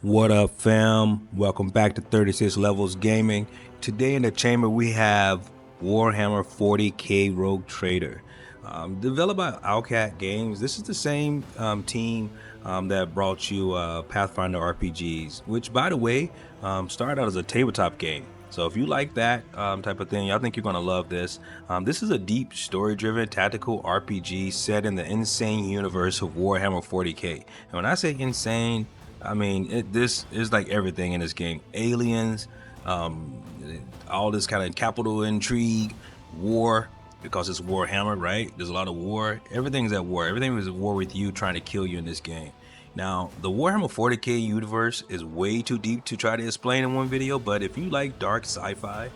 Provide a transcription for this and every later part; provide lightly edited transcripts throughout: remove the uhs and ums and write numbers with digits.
What up, fam? Welcome back to 36 Levels Gaming. Today in the chamber we have Warhammer 40K Rogue Trader. Developed by Owlcat Games. This is the same team that brought you Pathfinder RPGs, which, by the way, started out as a tabletop game. So if you like that type of thing, I think you're going to love this. This is a deep story-driven tactical RPG set in the insane universe of Warhammer 40K. And when I say insane, I mean, this is like everything in this game. Aliens, all this kind of capital intrigue, war, because it's Warhammer, right? There's a lot of war. Everything's at war. Everything is at war with you, trying to kill you in this game. Now, the Warhammer 40K universe is way too deep to try to explain in one video, but if you like dark sci-fi,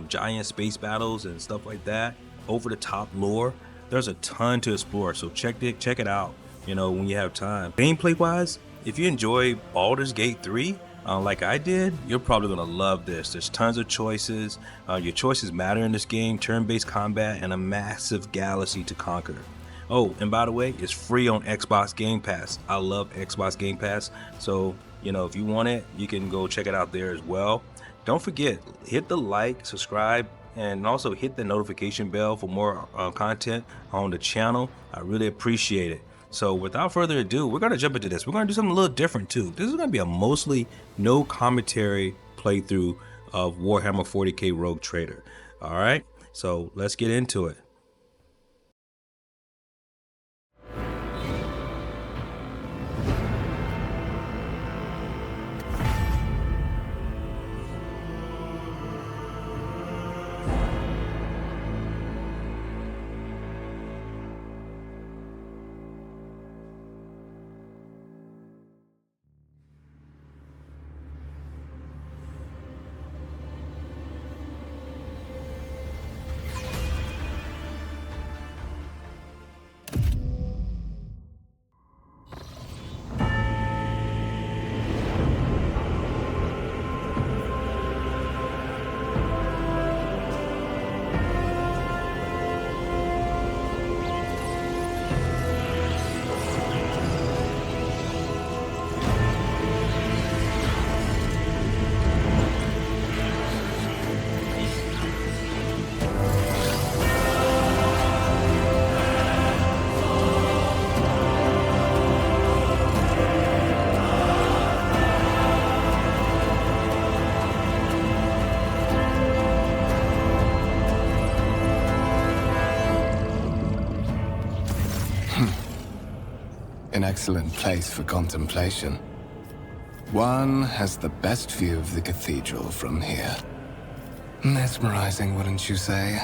giant space battles and stuff like that, over-the-top lore, there's a ton to explore, so check it out, you know, when you have time. Gameplay-wise, if you enjoy Baldur's Gate 3, like I did, you're probably gonna love this. There's tons of choices. Your choices matter in this game, turn-based combat, and a massive galaxy to conquer. Oh, and by the way, it's free on Xbox Game Pass. I love Xbox Game Pass, so you know, if you want it, you can go check it out there as well. Don't forget, hit the like, subscribe, and also hit the notification bell for more content on the channel. I really appreciate it. So without further ado, we're going to jump into this. We're going to do something a little different too. This is going to be a mostly no commentary playthrough of Warhammer 40K Rogue Trader. All right, so let's get into it. An excellent place for contemplation. One has the best view of the cathedral from here. Mesmerizing, wouldn't you say?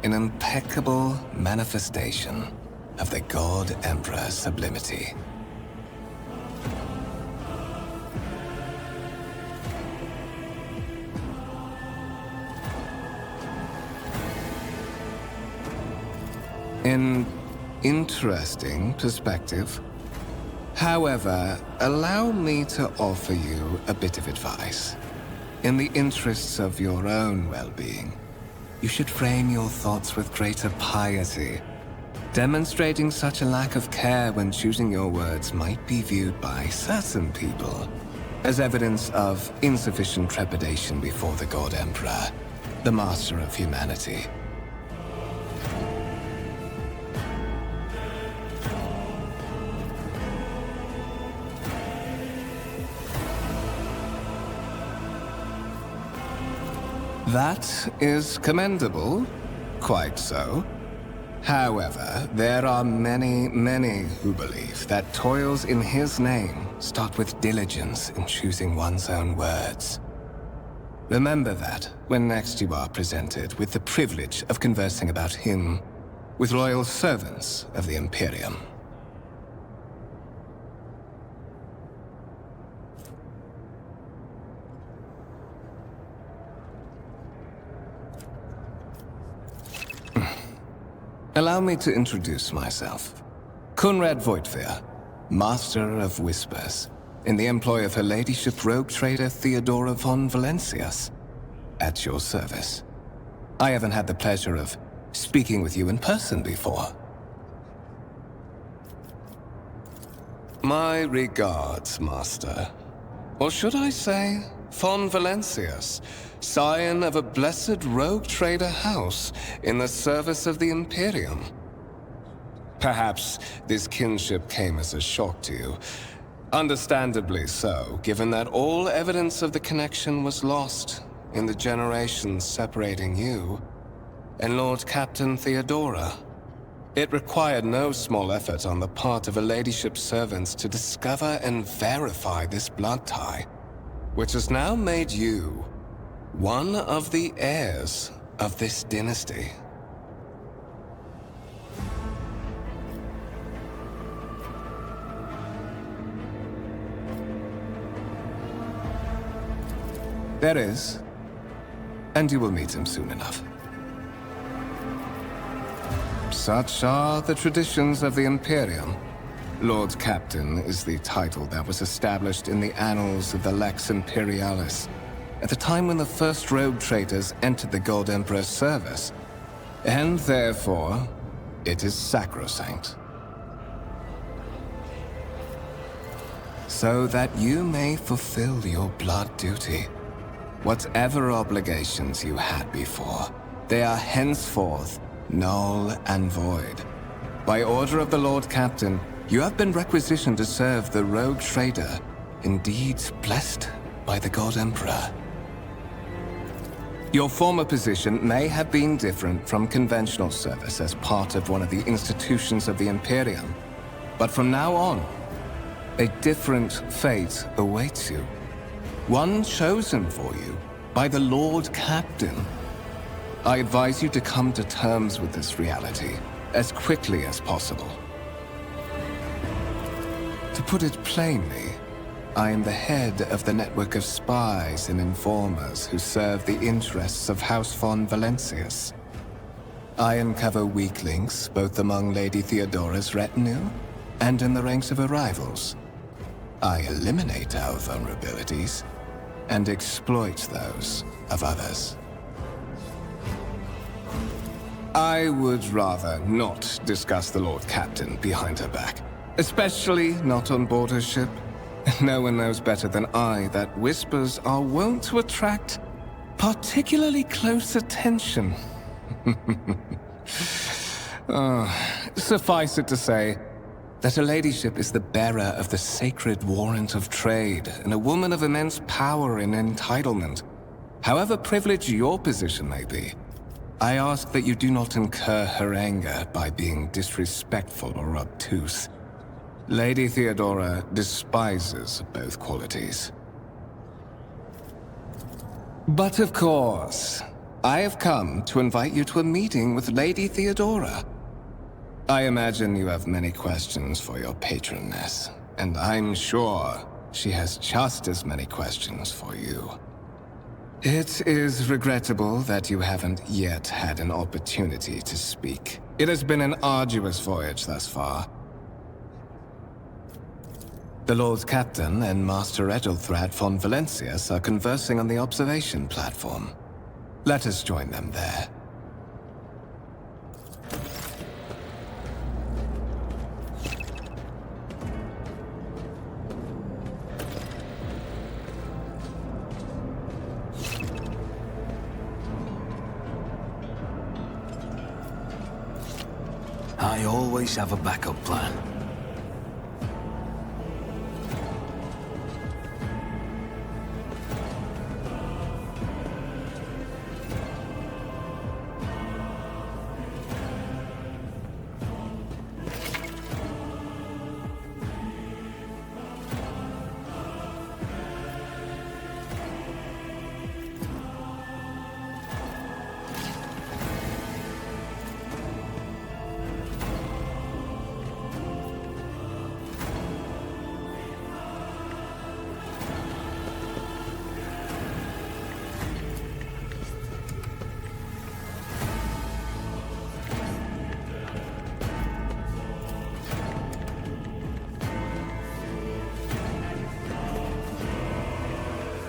An impeccable manifestation of the God Emperor's sublimity. An interesting perspective. However, allow me to offer you a bit of advice. In the interests of your own well-being, you should frame your thoughts with greater piety. Demonstrating such a lack of care when choosing your words might be viewed by certain people as evidence of insufficient trepidation before the God Emperor, the master of humanity. That is commendable, quite so. However, there are many, many who believe that toils in his name start with diligence in choosing one's own words. Remember that when next you are presented with the privilege of conversing about him with loyal servants of the Imperium. Allow me to introduce myself. Conrad Voigtveer, Master of Whispers, in the employ of Her Ladyship Rogue Trader Theodora von Valencius. At your service. I haven't had the pleasure of speaking with you in person before. My regards, Master. Or should I say, von Valencius, scion of a blessed rogue trader house in the service of the Imperium. Perhaps this kinship came as a shock to you. Understandably so, given that all evidence of the connection was lost in the generations separating you and Lord Captain Theodora. It required no small effort on the part of her ladyship's servants to discover and verify this blood tie, which has now made you one of the heirs of this dynasty. There is, and you will meet him soon enough. Such are the traditions of the Imperium. Lord Captain is the title that was established in the annals of the Lex Imperialis at the time when the first rogue traders entered the Gold Emperor's service, and therefore, it is sacrosanct. So that you may fulfill your blood duty. Whatever obligations you had before, they are henceforth null and void. By order of the Lord Captain, you have been requisitioned to serve the rogue trader, indeed blessed by the God Emperor. Your former position may have been different from conventional service as part of one of the institutions of the Imperium, but from now on, a different fate awaits you. One chosen for you by the Lord Captain. I advise you to come to terms with this reality as quickly as possible. To put it plainly, I am the head of the network of spies and informers who serve the interests of House von Valencius. I uncover weak links both among Lady Theodora's retinue and in the ranks of her rivals. I eliminate our vulnerabilities and exploit those of others. I would rather not discuss the Lord Captain behind her back, especially not on board her ship. No one knows better than I that whispers are wont to attract particularly close attention. Suffice it to say that her ladyship is the bearer of the sacred warrant of trade and a woman of immense power and entitlement. However privileged your position may be, I ask that you do not incur her anger by being disrespectful or obtuse. Lady Theodora despises both qualities. But of course, I have come to invite you to a meeting with Lady Theodora. I imagine you have many questions for your patroness, and I'm sure she has just as many questions for you. It is regrettable that you haven't yet had an opportunity to speak. It has been an arduous voyage thus far. The Lord Captain and Master Edelthrad von Valencius are conversing on the observation platform. Let us join them there. I always have a backup plan.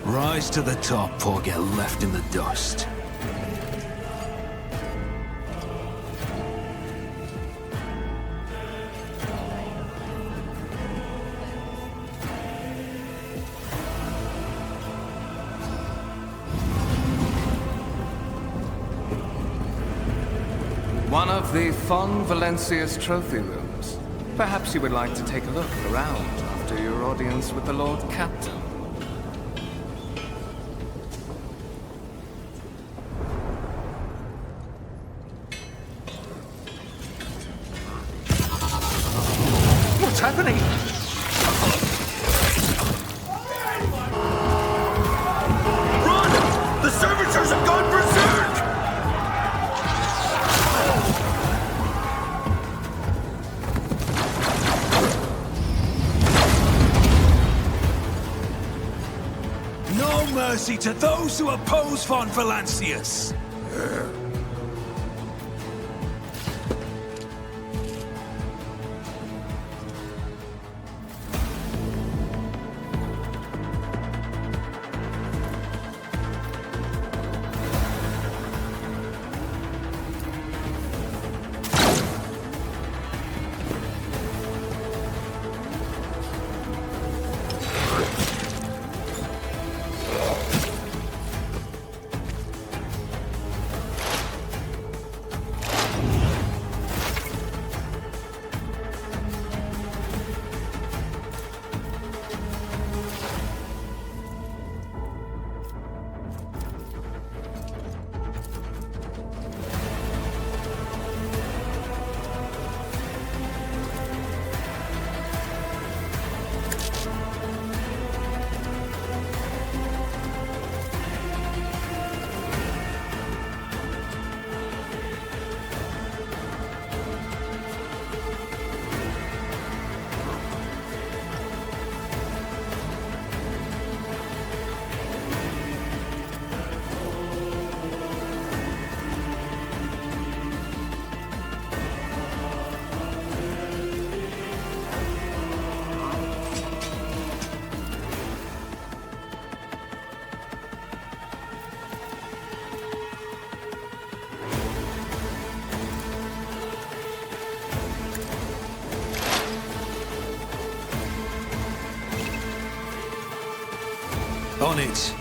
Rise to the top or get left in the dust. One of the Von Valencia's trophy rooms. Perhaps you would like to take a look around after your audience with the Lord Captain. What's happening? Run! The servitors have gone berserk! No mercy to those who oppose Von Valancius! On it.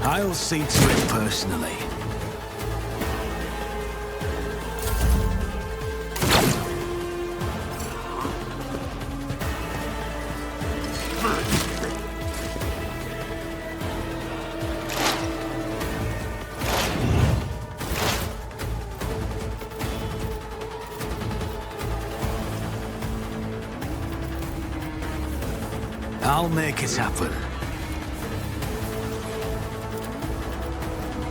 I'll see to it personally. I'll make it happen.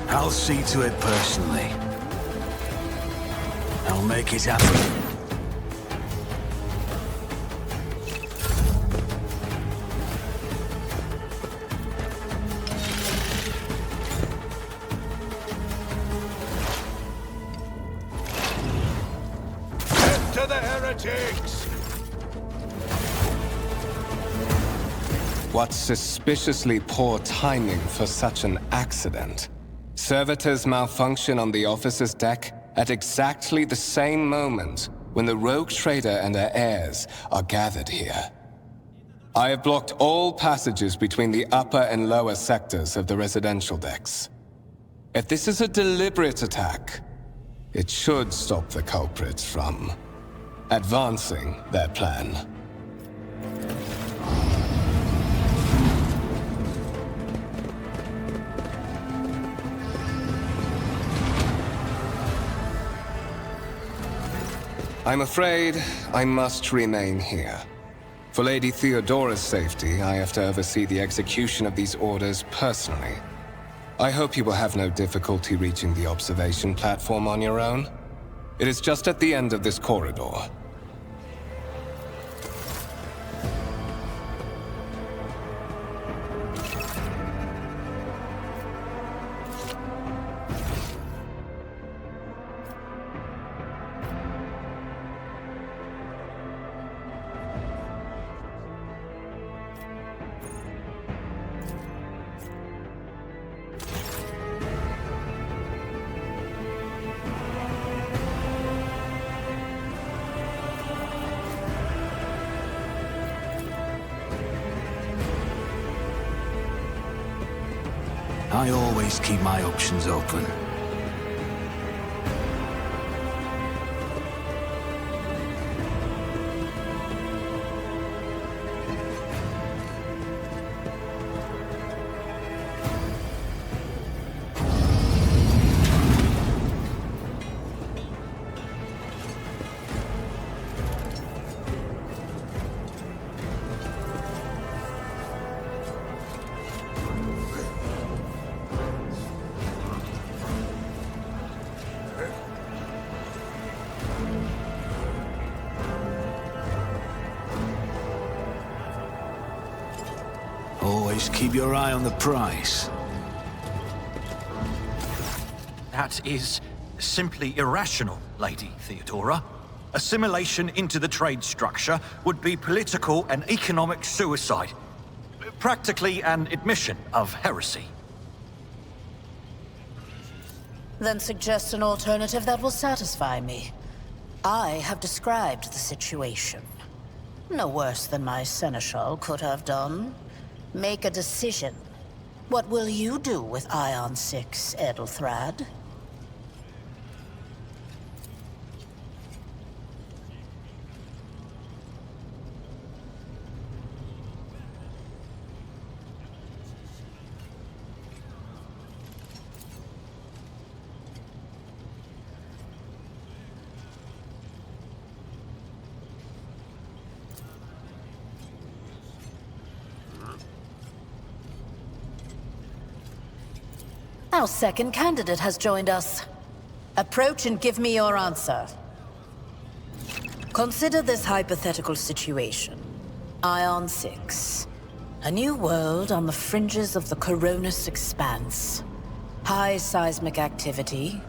I'll see to it personally. I'll make it happen. Death to the heretics! What suspiciously poor timing for such an accident. Servitors malfunction on the officer's deck at exactly the same moment when the rogue trader and her heirs are gathered here. I have blocked all passages between the upper and lower sectors of the residential decks. If this is a deliberate attack, it should stop the culprits from advancing their plan. I'm afraid I must remain here. For Lady Theodora's safety, I have to oversee the execution of these orders personally. I hope you will have no difficulty reaching the observation platform on your own. It is just at the end of this corridor. I always keep my options open. Always keep your eye on the price. That is simply irrational, Lady Theodora. Assimilation into the trade structure would be political and economic suicide. Practically an admission of heresy. Then suggest an alternative that will satisfy me. I have described the situation. No worse than my seneschal could have done. Make a decision. What will you do with Ion 6, Edelthrad? Our second candidate has joined us. Approach and give me your answer. Consider this hypothetical situation. Ion 6. A new world on the fringes of the Coronis expanse. High seismic activity,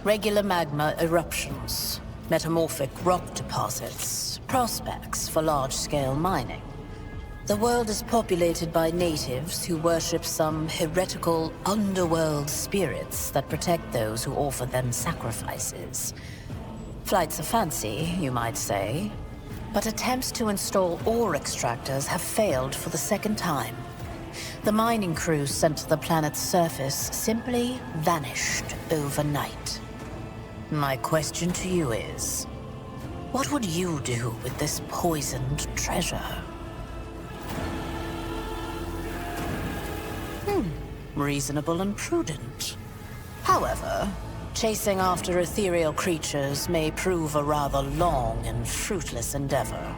regular magma eruptions, metamorphic rock deposits, prospects for large-scale mining. The world is populated by natives who worship some heretical underworld spirits that protect those who offer them sacrifices. Flights of fancy, you might say, but attempts to install ore extractors have failed for the second time. The mining crews sent to the planet's surface simply vanished overnight. My question to you is, what would you do with this poisoned treasure? Reasonable and prudent. However, chasing after ethereal creatures may prove a rather long and fruitless endeavor.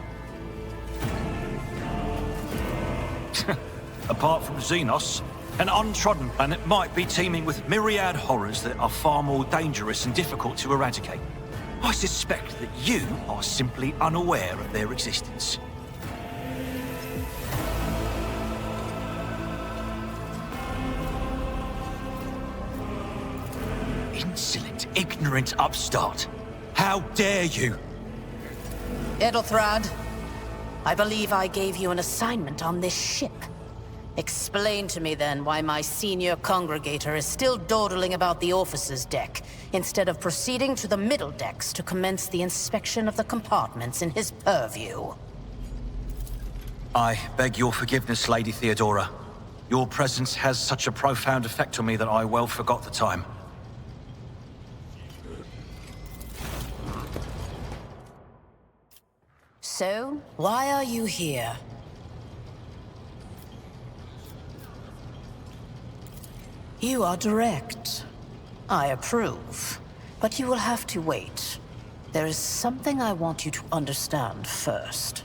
Apart from Xenos, an untrodden planet might be teeming with myriad horrors that are far more dangerous and difficult to eradicate. I suspect that you are simply unaware of their existence. Insolent, ignorant upstart. How dare you? Edelthrad, I believe I gave you an assignment on this ship. Explain to me then why my senior congregator is still dawdling about the officer's deck, instead of proceeding to the middle decks to commence the inspection of the compartments in his purview. I beg your forgiveness, Lady Theodora. Your presence has such a profound effect on me that I well forgot the time. So, why are you here? You are direct. I approve. But you will have to wait. There is something I want you to understand first.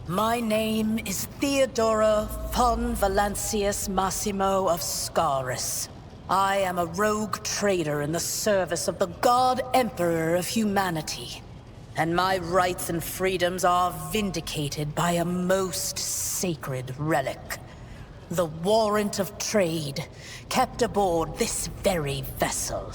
My name is Theodora von Valancius Massimo of Scaris. I am a rogue trader in the service of the God Emperor of humanity. And my rights and freedoms are vindicated by a most sacred relic. The warrant of trade, kept aboard this very vessel.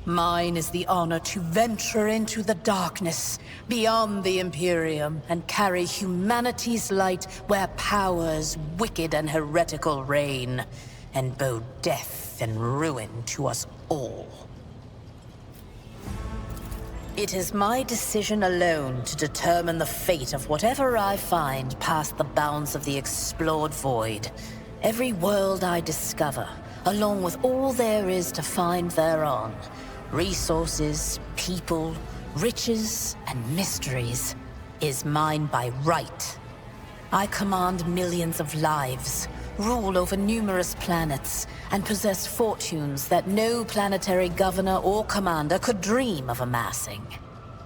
Mine is the honor to venture into the darkness, beyond the Imperium, and carry humanity's light where powers wicked and heretical reign, and bow death and ruin to us all. It is my decision alone to determine the fate of whatever I find past the bounds of the explored void. Every world I discover, along with all there is to find thereon. Resources, people, riches, and mysteries is mine by right. I command millions of lives, rule over numerous planets, and possess fortunes that no planetary governor or commander could dream of amassing.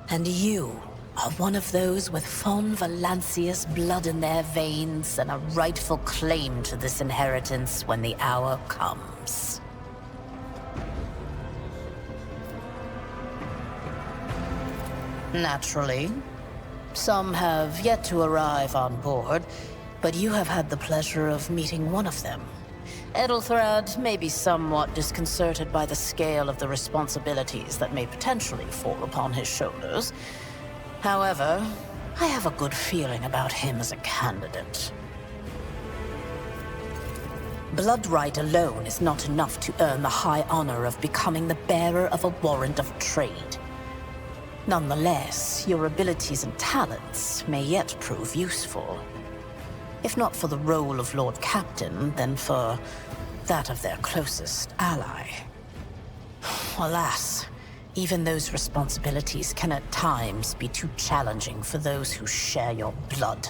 And you are one of those with von Valancius blood in their veins and a rightful claim to this inheritance when the hour comes. Naturally, some have yet to arrive on board, but you have had the pleasure of meeting one of them. Edelthrad may be somewhat disconcerted by the scale of the responsibilities that may potentially fall upon his shoulders. However, I have a good feeling about him as a candidate. Blood right alone is not enough to earn the high honor of becoming the bearer of a warrant of trade. Nonetheless, your abilities and talents may yet prove useful. If not for the role of Lord Captain, then for that of their closest ally. Alas, even those responsibilities can at times be too challenging for those who share your blood.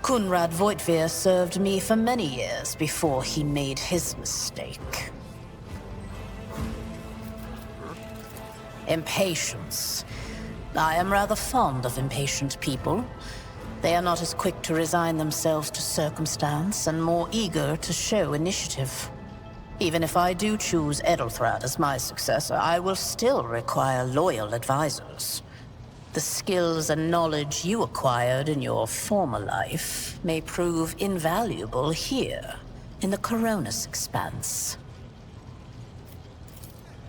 Kunrad Voitvir served me for many years before he made his mistake. Impatience. I am rather fond of impatient people. They are not as quick to resign themselves to circumstance and more eager to show initiative. Even if I do choose Edelthrad as my successor, I will still require loyal advisors. The skills and knowledge you acquired in your former life may prove invaluable here, in the Coronis Expanse.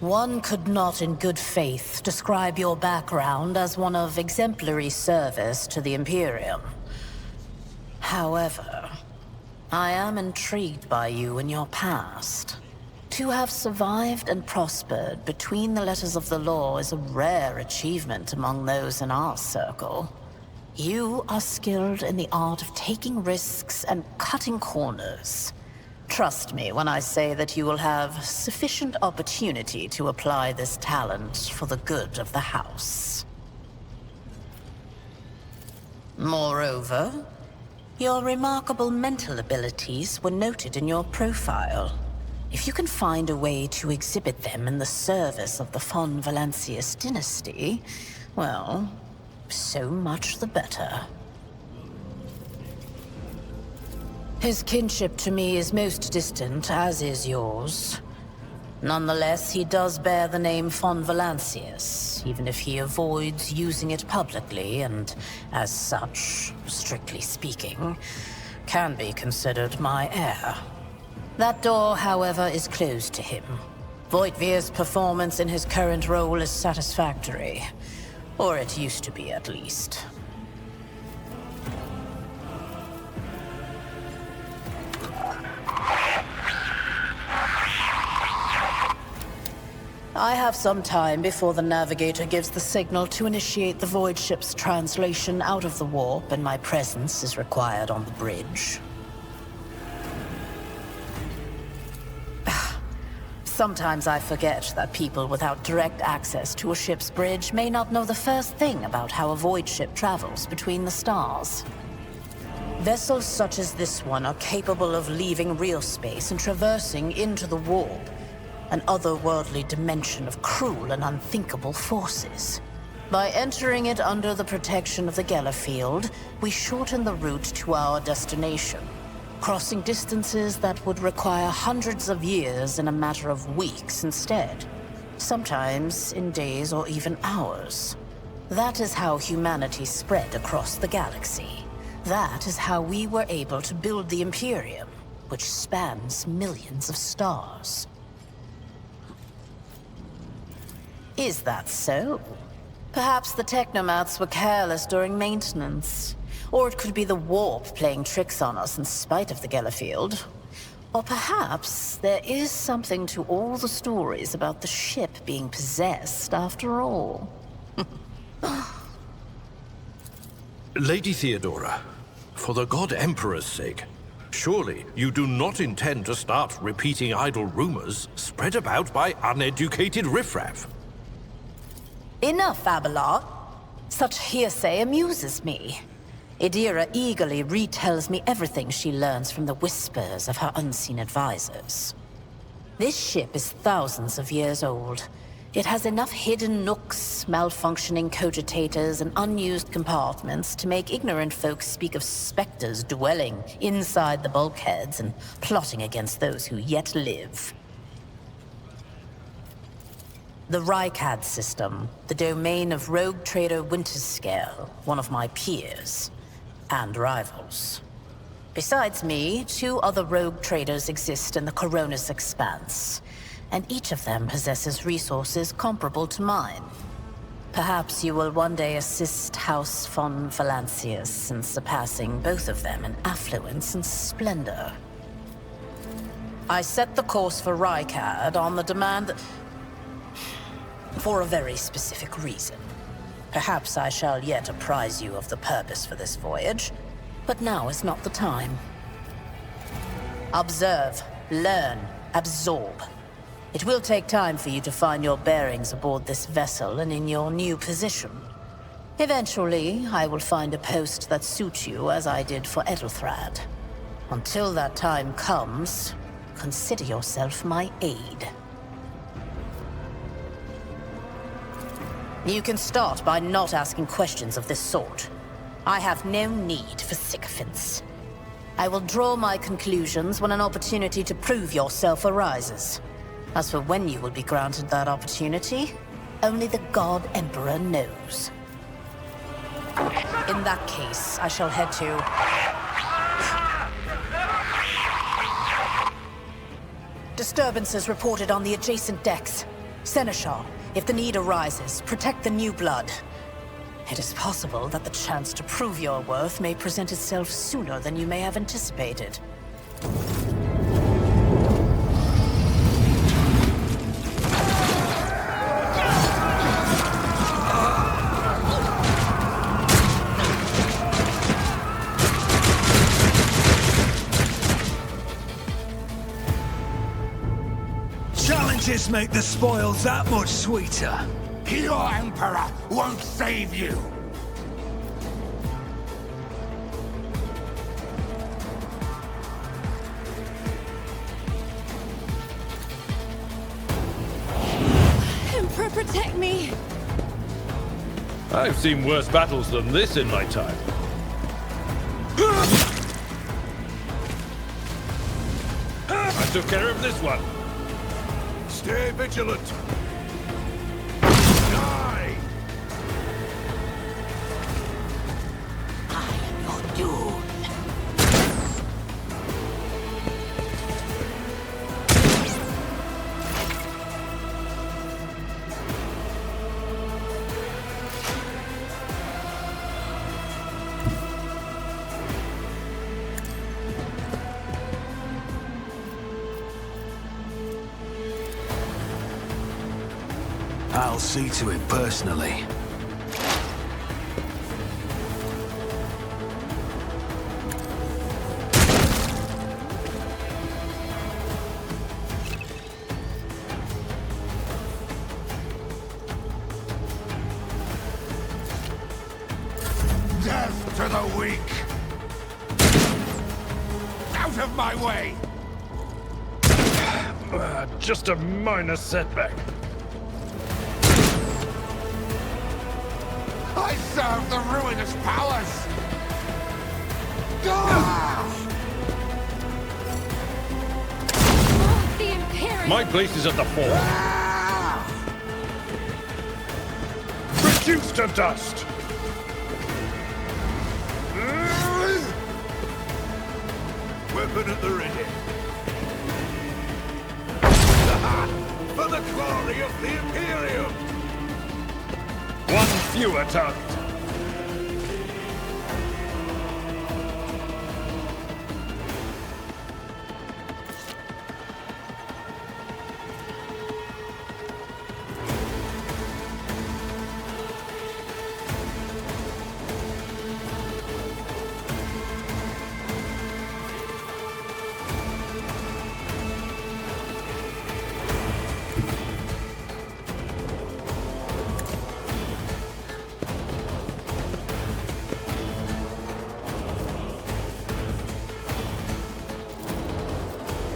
One could not in good faith describe your background as one of exemplary service to the Imperium. However, I am intrigued by you and your past. To have survived and prospered between the letters of the law is a rare achievement among those in our circle. You are skilled in the art of taking risks and cutting corners. Trust me when I say that you will have sufficient opportunity to apply this talent for the good of the house. Moreover, your remarkable mental abilities were noted in your profile. If you can find a way to exhibit them in the service of the von Valancius dynasty, well, so much the better. His kinship to me is most distant, as is yours. Nonetheless, he does bear the name von Valancius, even if he avoids using it publicly, and as such, strictly speaking, can be considered my heir. That door, however, is closed to him. Voitvir's performance in his current role is satisfactory. Or it used to be, at least. I have some time before the navigator gives the signal to initiate the void ship's translation out of the warp, and my presence is required on the bridge. Sometimes I forget that people without direct access to a ship's bridge may not know the first thing about how a void ship travels between the stars. Vessels such as this one are capable of leaving real space and traversing into the warp, an otherworldly dimension of cruel and unthinkable forces. By entering it under the protection of the Gellerfield, we shorten the route to our destination, crossing distances that would require hundreds of years in a matter of weeks instead, sometimes in days or even hours. That is how humanity spread across the galaxy. That is how we were able to build the Imperium, which spans millions of stars. Is that so? Perhaps the technomats were careless during maintenance. Or it could be the warp playing tricks on us in spite of the Gellerfield. Or perhaps there is something to all the stories about the ship being possessed after all. Lady Theodora, for the God Emperor's sake, surely you do not intend to start repeating idle rumors spread about by uneducated riffraff. Enough, Abelard. Such hearsay amuses me. Idira eagerly retells me everything she learns from the whispers of her unseen advisors. This ship is thousands of years old. It has enough hidden nooks, malfunctioning cogitators, and unused compartments to make ignorant folks speak of specters dwelling inside the bulkheads and plotting against those who yet live. The Rykad system, the domain of rogue trader Winterscale, one of my peers, and rivals. Besides me, 2 other rogue traders exist in the Coronis Expanse, and each of them possesses resources comparable to mine. Perhaps you will one day assist House von Valancius in surpassing both of them in affluence and splendor. I set the course for Rykad on the demand that... for a very specific reason. Perhaps I shall yet apprise you of the purpose for this voyage, but now is not the time. Observe, learn, absorb. It will take time for you to find your bearings aboard this vessel and in your new position. Eventually, I will find a post that suits you as I did for Edelthrad. Until that time comes, consider yourself my aide. You can start by not asking questions of this sort. I have no need for sycophants. I will draw my conclusions when an opportunity to prove yourself arises. As for when you will be granted that opportunity, only the God Emperor knows. In that case, I shall head to... Disturbances reported on the adjacent decks. Seneschal, if the need arises, protect the new blood. It is possible that the chance to prove your worth may present itself sooner than you may have anticipated. Challenges make the spoils that much sweeter. Your Emperor won't save you! Emperor, protect me! I've seen worse battles than this in my time. I took care of this one. Stay vigilant! Die! I am your doom. I'll see to it personally. Death to the weak! Out of my way! Just a minor setback. I serve the ruinous powers! Ah! Oh, the Imperium! My place is at the fore. Ah! Reduced to dust! Weapon at the ready. For the glory of the Imperium! One fewer target.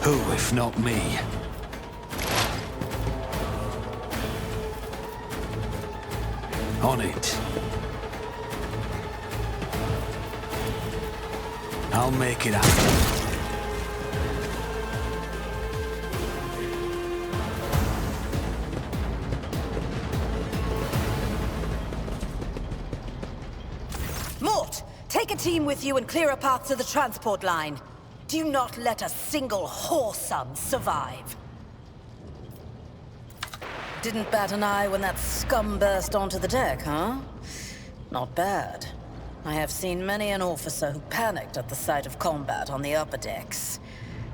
Who, if not me? On it. I'll make it happen. Mort, take a team with you and clear a path to the transport line. Do not let a single whoreson survive. Didn't bat an eye when that scum burst onto the deck, huh? Not bad. I have seen many an officer who panicked at the sight of combat on the upper decks.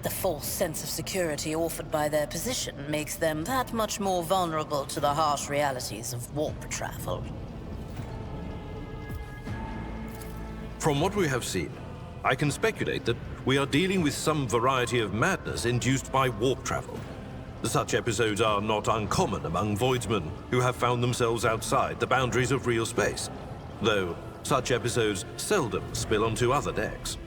The false sense of security offered by their position makes them that much more vulnerable to the harsh realities of warp travel. From what we have seen, I can speculate that we are dealing with some variety of madness induced by warp travel. Such episodes are not uncommon among voidsmen who have found themselves outside the boundaries of real space, though such episodes seldom spill onto other decks.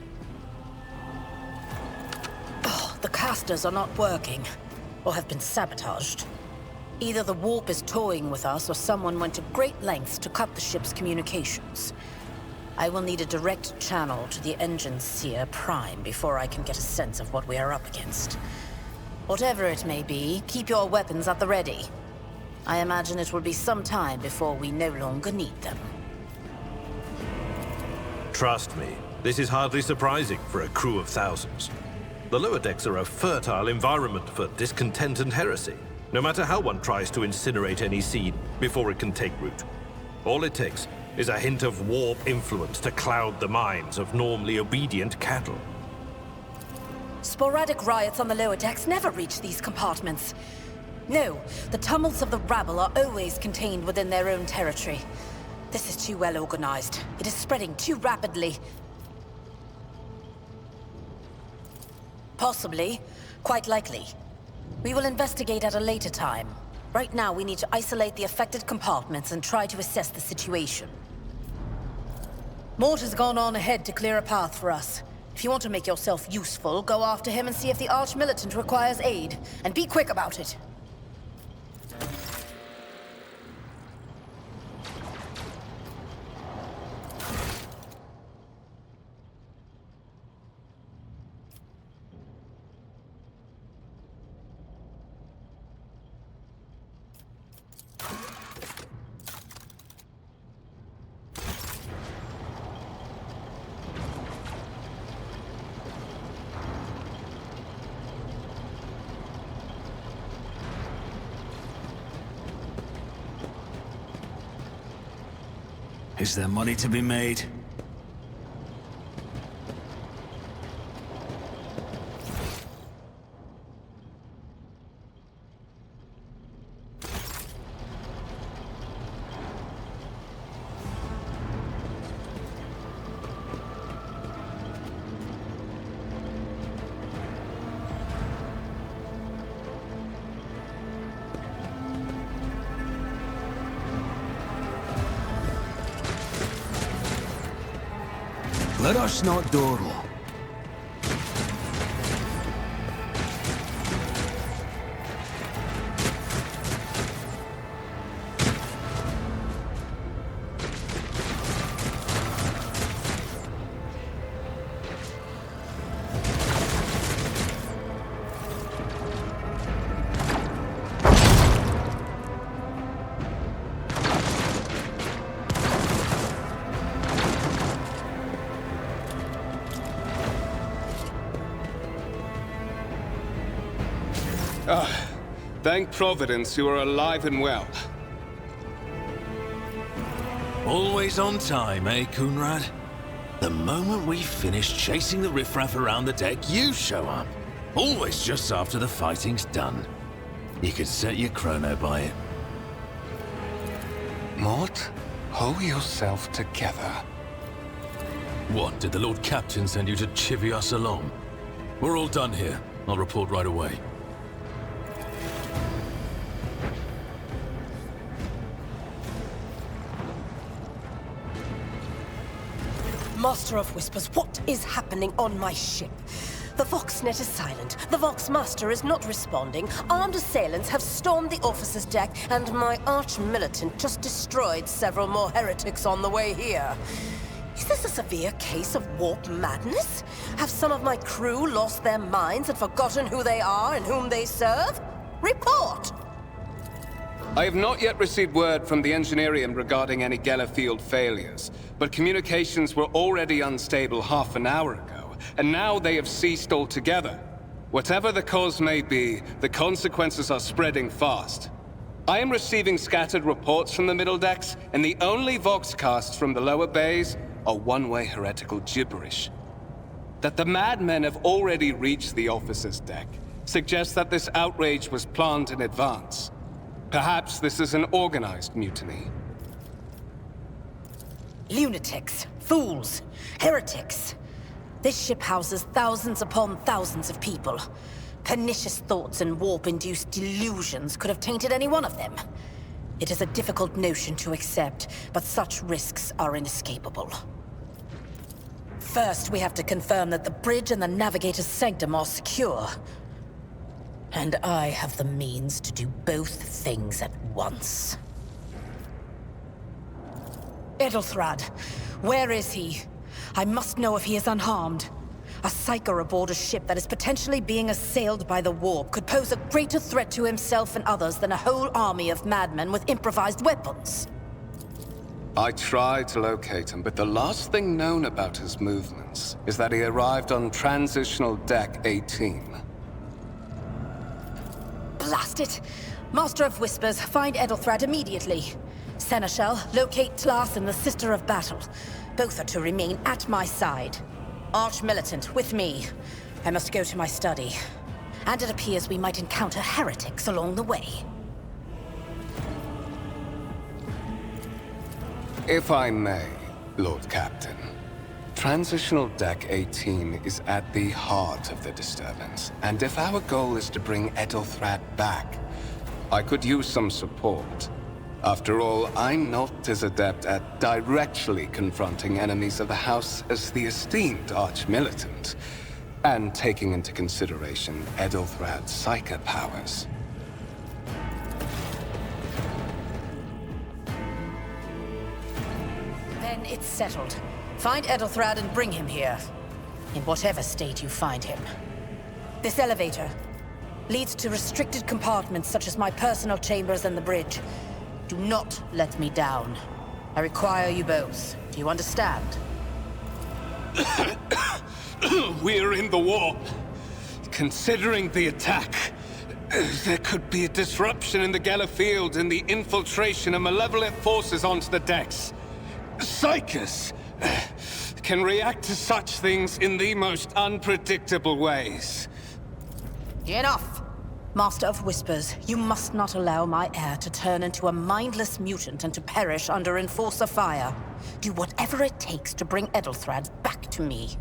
Oh, the casters are not working, or have been sabotaged. Either the warp is toying with us, or someone went to great lengths to cut the ship's communications. I will need a direct channel to the engine seer prime before I can get a sense of what we are up against. Whatever it may be, keep your weapons at the ready. I imagine it will be some time before we no longer need them. Trust me, this is hardly surprising for a crew of thousands. The lower decks are a fertile environment for discontent and heresy, no matter how one tries to incinerate any seed before it can take root. All it takes is a hint of warp influence to cloud the minds of normally obedient cattle. Sporadic riots on the lower decks never reach these compartments. No, the tumults of the rabble are always contained within their own territory. This is too well organized. It is spreading too rapidly. Possibly. Quite likely. We will investigate at a later time. Right now, we need to isolate the affected compartments and try to assess the situation. Mort has gone on ahead to clear a path for us. If you want to make yourself useful, go after him and see if the Arch-Militant requires aid. And be quick about it. Is there money to be made? Let us not dawdle. Thank Providence you are alive and well. Always on time, eh, Coonrad? The moment we finish chasing the riffraff around the deck, you show up. Always just after the fighting's done. You could set your chrono by it. Mort, hold yourself together. What, did the Lord Captain send you to chivvy us along? We're all done here. I'll report right away. Master of Whispers, what is happening on my ship? The Voxnet is silent. The Voxmaster is not responding. Armed assailants have stormed the officer's deck, and my arch-militant just destroyed several more heretics on the way here. Is this a severe case of warp madness? Have some of my crew lost their minds and forgotten who they are and whom they serve? Report! I have not yet received word from the Engineerium regarding any Gellerfield failures, but communications were already unstable half an hour ago, and now they have ceased altogether. Whatever the cause may be, the consequences are spreading fast. I am receiving scattered reports from the middle decks, and the only voxcasts from the lower bays are one-way heretical gibberish. That the madmen have already reached the officer's deck suggests that this outrage was planned in advance. Perhaps this is an organized mutiny. Lunatics, fools, heretics. This ship houses thousands upon thousands of people. Pernicious thoughts and warp-induced delusions could have tainted any one of them. It is a difficult notion to accept, but such risks are inescapable. First, we have to confirm that the bridge and the navigator's sanctum are secure. And I have the means to do both things at once. Edelthrad, where is he? I must know if he is unharmed. A psyker aboard a ship that is potentially being assailed by the warp could pose a greater threat to himself and others than a whole army of madmen with improvised weapons. I tried to locate him, but the last thing known about his movements is that he arrived on Transitional Deck 18. Blast it! Master of Whispers, find Edelthrad immediately. Seneschal, locate Tlas and the Sister of Battle. Both are to remain at my side. Arch-militant, with me. I must go to my study. And it appears we might encounter heretics along the way. If I may, Lord Captain. Transitional Deck 18 is at the heart of the disturbance, and if our goal is to bring Edelthrad back, I could use some support. After all, I'm not as adept at directly confronting enemies of the House as the esteemed Arch-Militant, and taking into consideration Edelthrad's psychic powers. Then it's settled. Find Edelthrad and bring him here. In whatever state you find him. This elevator leads to restricted compartments such as my personal chambers and the bridge. Do not let me down. I require you both. Do you understand? We're in the warp. Considering the attack, there could be a disruption in the Gellerfield and the infiltration of malevolent forces onto the decks. Psychers can react to such things in the most unpredictable ways. Enough! Master of Whispers, you must not allow my heir to turn into a mindless mutant and to perish under Enforcer fire. Do whatever it takes to bring Edelthrad back to me.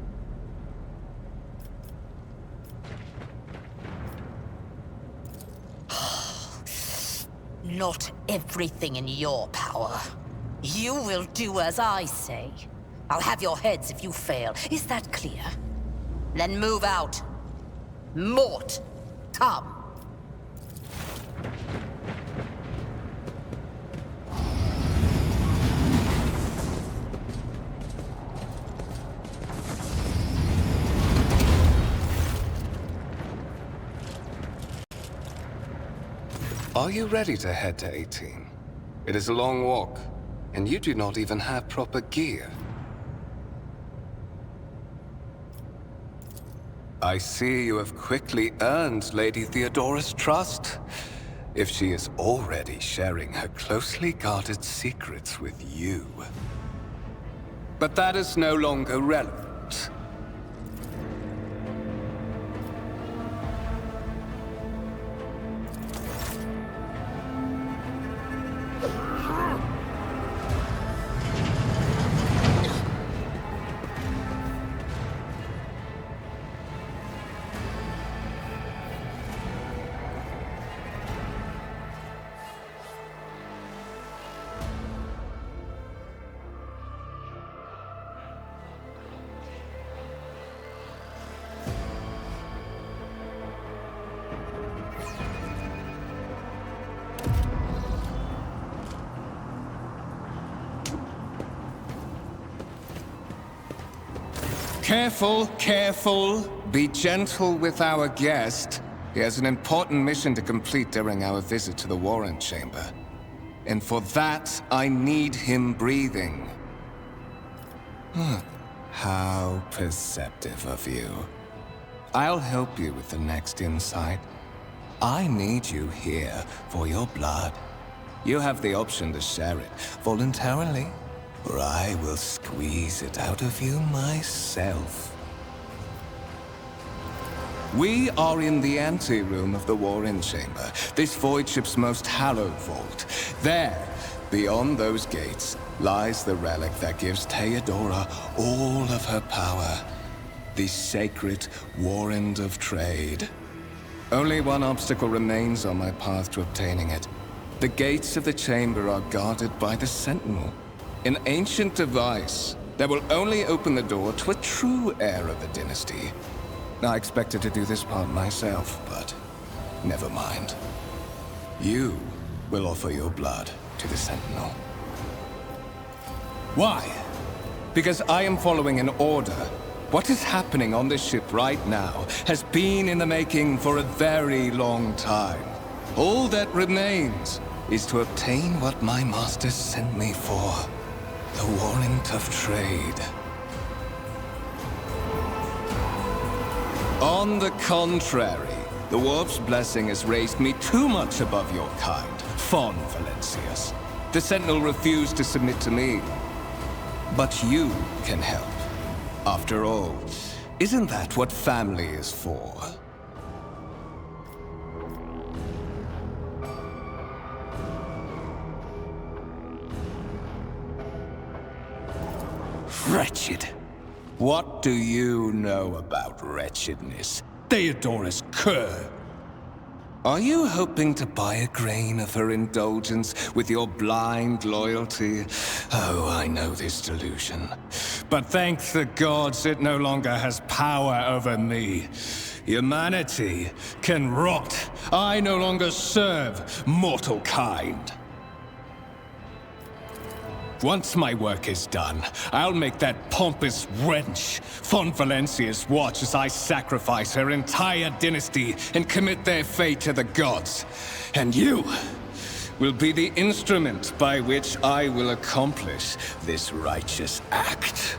Not everything in your power. You will do as I say. I'll have your heads if you fail. Is that clear? Then move out. Mort, come. Are you ready to head to 18? It is a long walk, and you do not even have proper gear. I see you have quickly earned Lady Theodora's trust, if she is already sharing her closely guarded secrets with you. But that is no longer relevant. Careful, careful. Be gentle with our guest. He has an important mission to complete during our visit to the Warren Chamber. And for that, I need him breathing. How perceptive of you. I'll help you with the next insight. I need you here for your blood. You have the option to share it voluntarily, or I will squeeze it out of you myself. We are in the anteroom of the Warren Chamber, this void ship's most hallowed vault. There, beyond those gates, lies the relic that gives Theodora all of her power. The sacred Warrant of Trade. Only one obstacle remains on my path to obtaining it. The gates of the chamber are guarded by the Sentinel. An ancient device that will only open the door to a true heir of the dynasty. I expected to do this part myself, but never mind. You will offer your blood to the Sentinel. Why? Because I am following an order. What is happening on this ship right now has been in the making for a very long time. All that remains is to obtain what my master sent me for. The Warrant of Trade. On the contrary, the Dwarf's blessing has raised me too much above your kind, Fon Valencius. The Sentinel refused to submit to me. But you can help. After all, isn't that what family is for? Wretched. What do you know about wretchedness? Theodora's cur. Are you hoping to buy a grain of her indulgence with your blind loyalty? Oh, I know this delusion. But thank the gods it no longer has power over me. Humanity can rot. I no longer serve mortal kind. Once my work is done, I'll make that pompous wench Fon Valencius watch as I sacrifice her entire dynasty and commit their fate to the gods. And you will be the instrument by which I will accomplish this righteous act.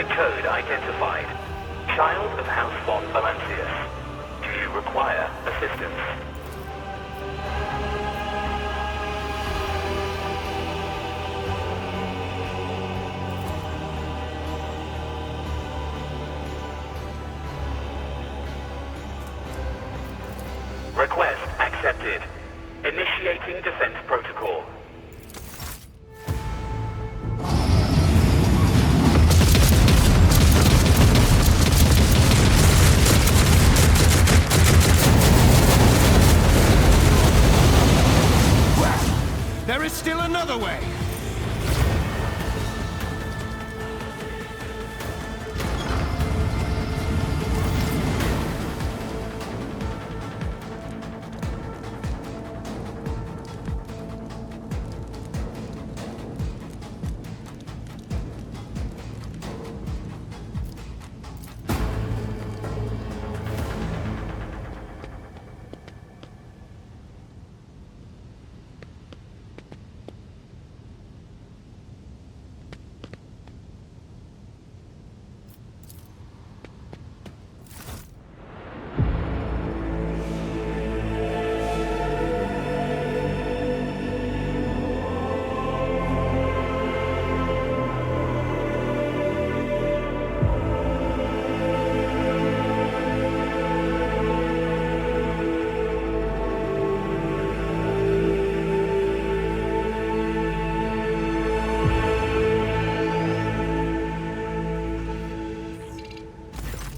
secret code identified. Child of House von Valancius. Do you require assistance? Request accepted. Initiating defense protocol. There is still another way!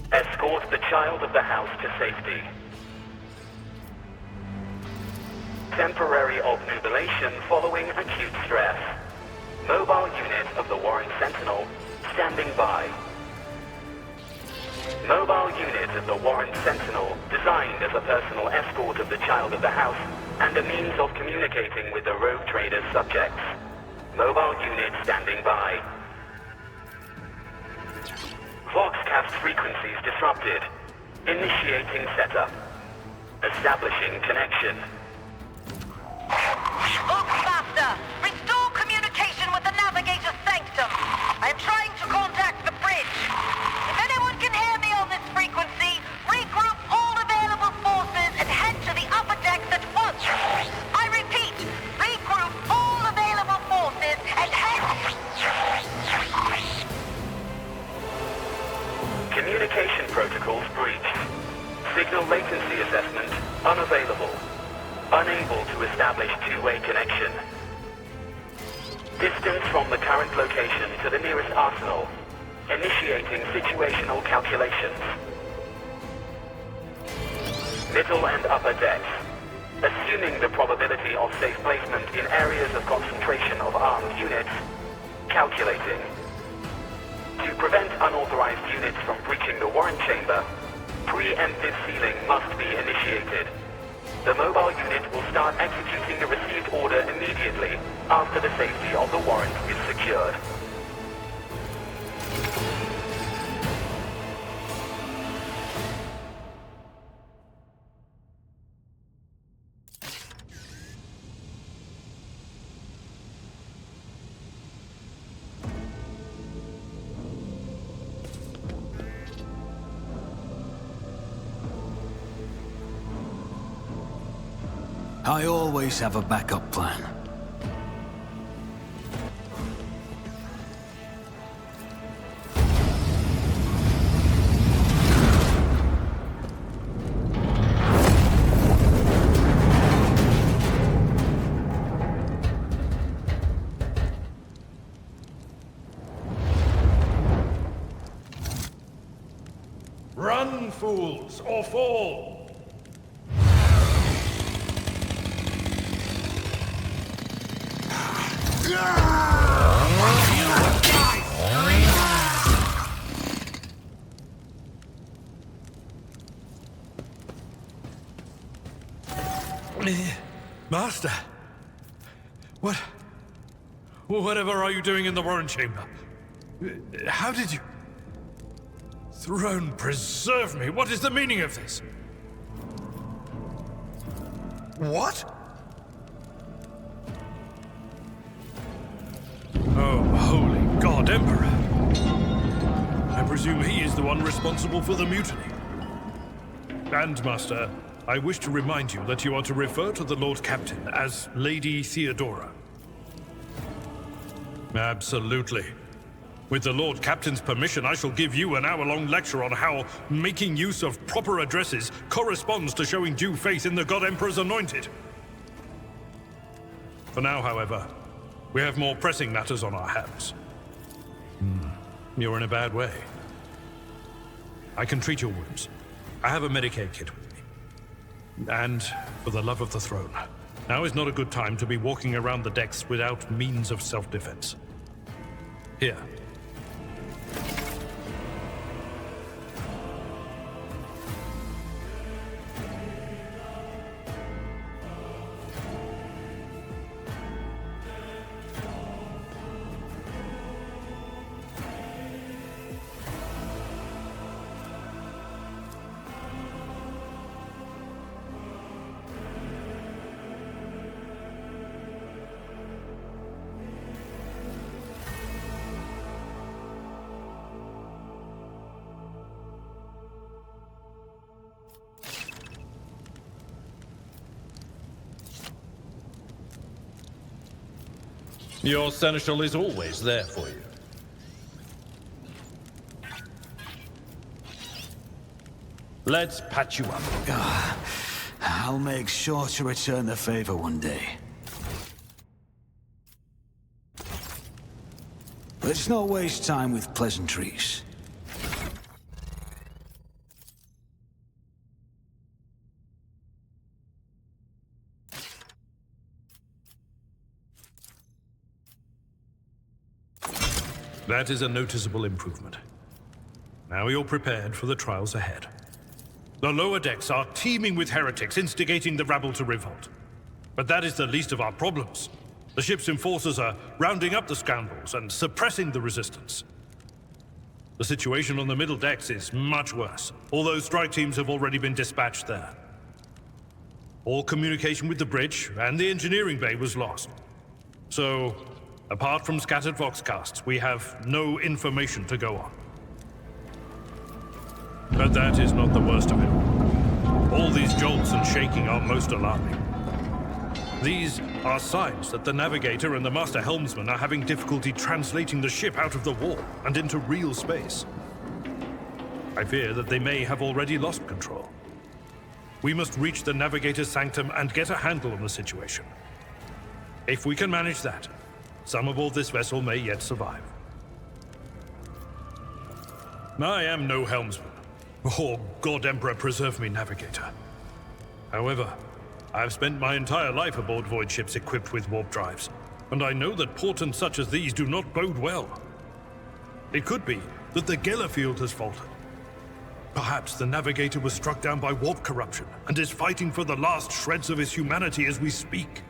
Escort the child of the house to safety. Temporary obnubilation following acute stress. Mobile unit of the Warren Sentinel standing by. Mobile unit of the Warren Sentinel designed as a personal escort of the child of the house and a means of communicating with the rogue trader's subjects. Mobile unit standing by. Voxcast frequencies disrupted. Initiating setup. Establishing connection. Voxmaster, restore communication with the navigator's sanctum. I am trying to contact the bridge. If anyone can hear me on this frequency, regroup all available forces and head to the upper decks at once. I repeat, regroup all available forces and head... Communication protocols breached. Signal latency assessment unavailable. Unable to establish two-way connection. Distance from the current location to the nearest arsenal. Initiating situational calculations. Middle and upper decks. Assuming the probability of safe placement in areas of concentration of armed units. Calculating. To prevent unauthorized units from breaching the Warren Chamber, preemptive sealing must be initiated. The mobile unit will start executing the received order immediately after the safety of the warrant is secured. I always have a backup plan. Run, fools, or fall! Master! Whatever are you doing in the Warren Chamber? How did you... Throne preserve me! What is the meaning of this? What? Oh, holy God, Emperor! presume he is the one responsible for the mutiny. And, Master, I wish to remind you that you are to refer to the Lord Captain as Lady Theodora. Absolutely. With the Lord Captain's permission, I shall give you an hour-long lecture on how making use of proper addresses corresponds to showing due faith in the God Emperor's anointed. For now, however, we have more pressing matters on our hands. You're in a bad way. I can treat your wounds. I have a Medicaid kit with me. And, for the love of the throne, now is not a good time to be walking around the decks without means of self-defense. Here. Your seneschal is always there for you. Let's patch you up. I'll make sure to return the favor one day. Let's not waste time with pleasantries. That is a noticeable improvement. Now you're prepared for the trials ahead. The lower decks are teeming with heretics instigating the rabble to revolt. But that is the least of our problems. The ship's enforcers are rounding up the scoundrels and suppressing the resistance. The situation on the middle decks is much worse, although strike teams have already been dispatched there. All communication with the bridge and the engineering bay was lost. So, apart from scattered voxcasts, we have no information to go on. But that is not the worst of it. All these jolts and shaking are most alarming. These are signs that the navigator and the master helmsman are having difficulty translating the ship out of the warp and into real space. I fear that they may have already lost control. We must reach the navigator's sanctum and get a handle on the situation. If we can manage that, some aboard this vessel may yet survive. I am no helmsman. Oh, God Emperor preserve me, navigator. However, I've spent my entire life aboard void ships equipped with warp drives, and I know that portents such as these do not bode well. It could be that the Geller field has faltered. Perhaps the navigator was struck down by warp corruption and is fighting for the last shreds of his humanity as we speak.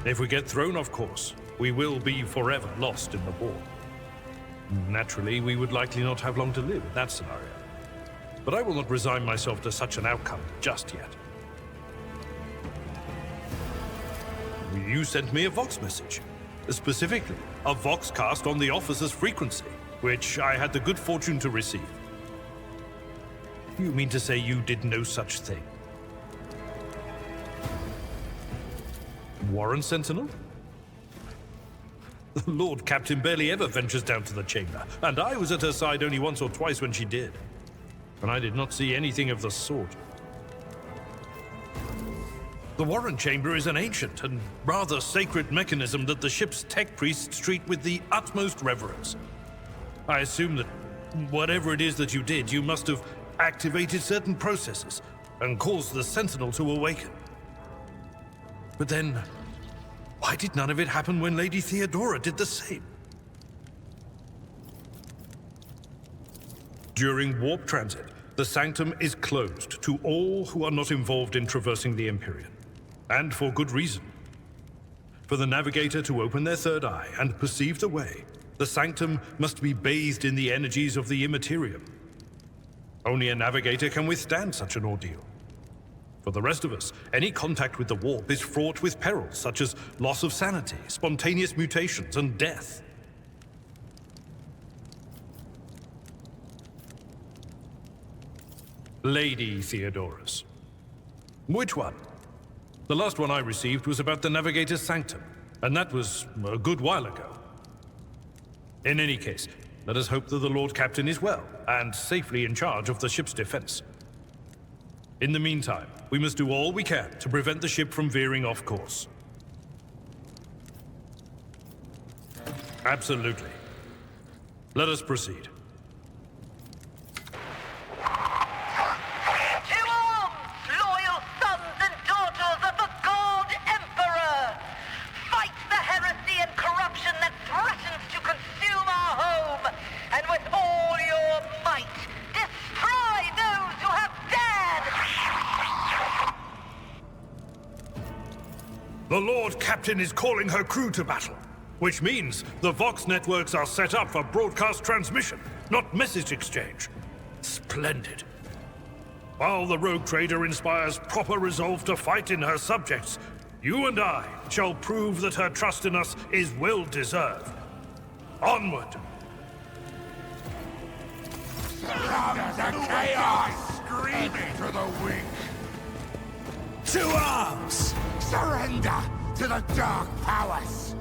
If we get thrown off course, we will be forever lost in the warp. Naturally, we would likely not have long to live in that scenario. But I will not resign myself to such an outcome just yet. You sent me a Vox message. Specifically, a Voxcast on the officer's frequency, which I had the good fortune to receive. You mean to say you did no such thing? Warren Sentinel? The Lord Captain barely ever ventures down to the chamber, and I was at her side only once or twice when she did. And I did not see anything of the sort. The Warren Chamber is an ancient and rather sacred mechanism that the ship's tech priests treat with the utmost reverence. I assume that whatever it is that you did, you must have activated certain processes and caused the Sentinel to awaken. But then, why did none of it happen when Lady Theodora did the same? During warp transit, the sanctum is closed to all who are not involved in traversing the Empyrean. And for good reason. For the navigator to open their third eye and perceive the way, the sanctum must be bathed in the energies of the immaterium. Only a navigator can withstand such an ordeal. For the rest of us, any contact with the warp is fraught with perils such as loss of sanity, spontaneous mutations, and death. Lady Theodora's. Which one? The last one I received was about the Navigator's Sanctum, and that was a good while ago. In any case, let us hope that the Lord Captain is well, and safely in charge of the ship's defense. In the meantime, we must do all we can to prevent the ship from veering off course. Absolutely. Let us proceed. To arms, loyal sons and daughters of the God Emperor! Fight the heresy and corruption that threatens to consume our home, and with all your might, destroy those who have dared! The Lord Captain is calling her crew to battle, which means the Vox networks are set up for broadcast transmission, not message exchange. Splendid. While the rogue trader inspires proper resolve to fight in her subjects, you and I shall prove that her trust in us is well deserved. Onward! The chaos screaming to the weak. To arms! Surrender to the dark powers.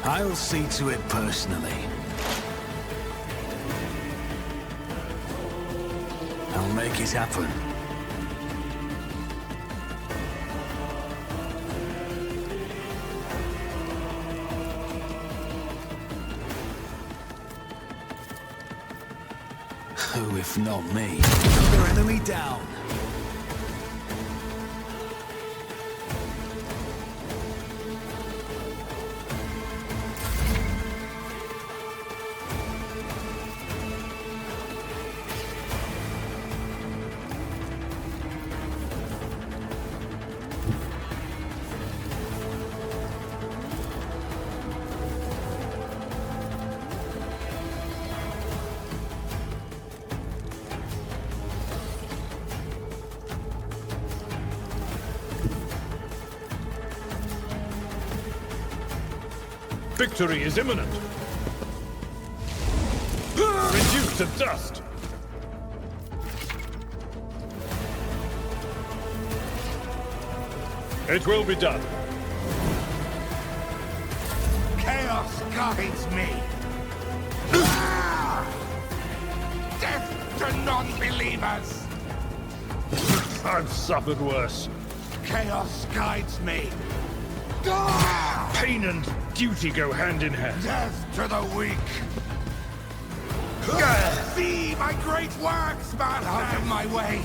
I'll see to it personally. I'll make it happen. Who, if not me? Another enemy down. Victory is imminent. Reduced to dust. It will be done. Chaos guides me. Death to non-believers. I've suffered worse. Chaos guides me. Pain and duty go hand in hand. Death to the weak. See my great works, man! Out of my way!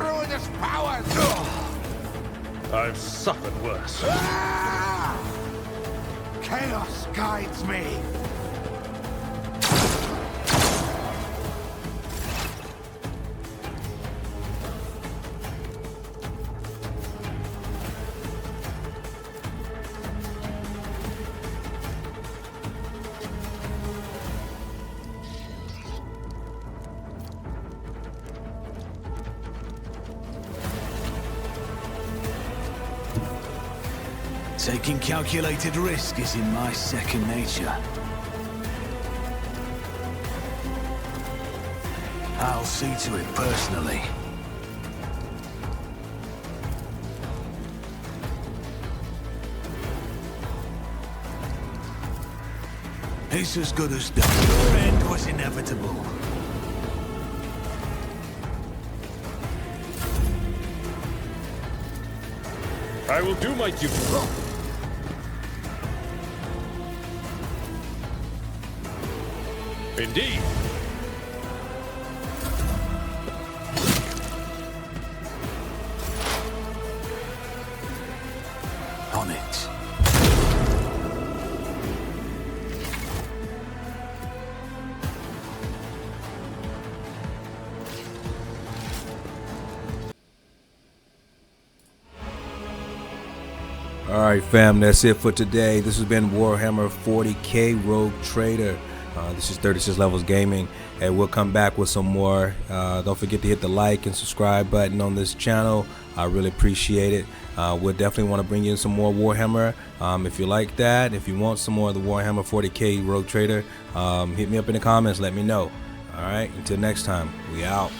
ruinous powers! I've suffered worse. Ah! Chaos guides me! Taking calculated risk is in my second nature. I'll see to it personally. It's as good as done. Your end was inevitable. I will do my duty. Indeed. On it. Alright fam, that's it for today. This has been Warhammer 40K Rogue Trader. This is 36 Levels Gaming, and we'll come back with some more. Don't forget to hit the like and subscribe button on this channel. I really appreciate it. We'll definitely want to bring you in some more Warhammer. If you like that, if you want some more of the Warhammer 40K Rogue Trader, hit me up in the comments, let me know. Alright, until next time, we out.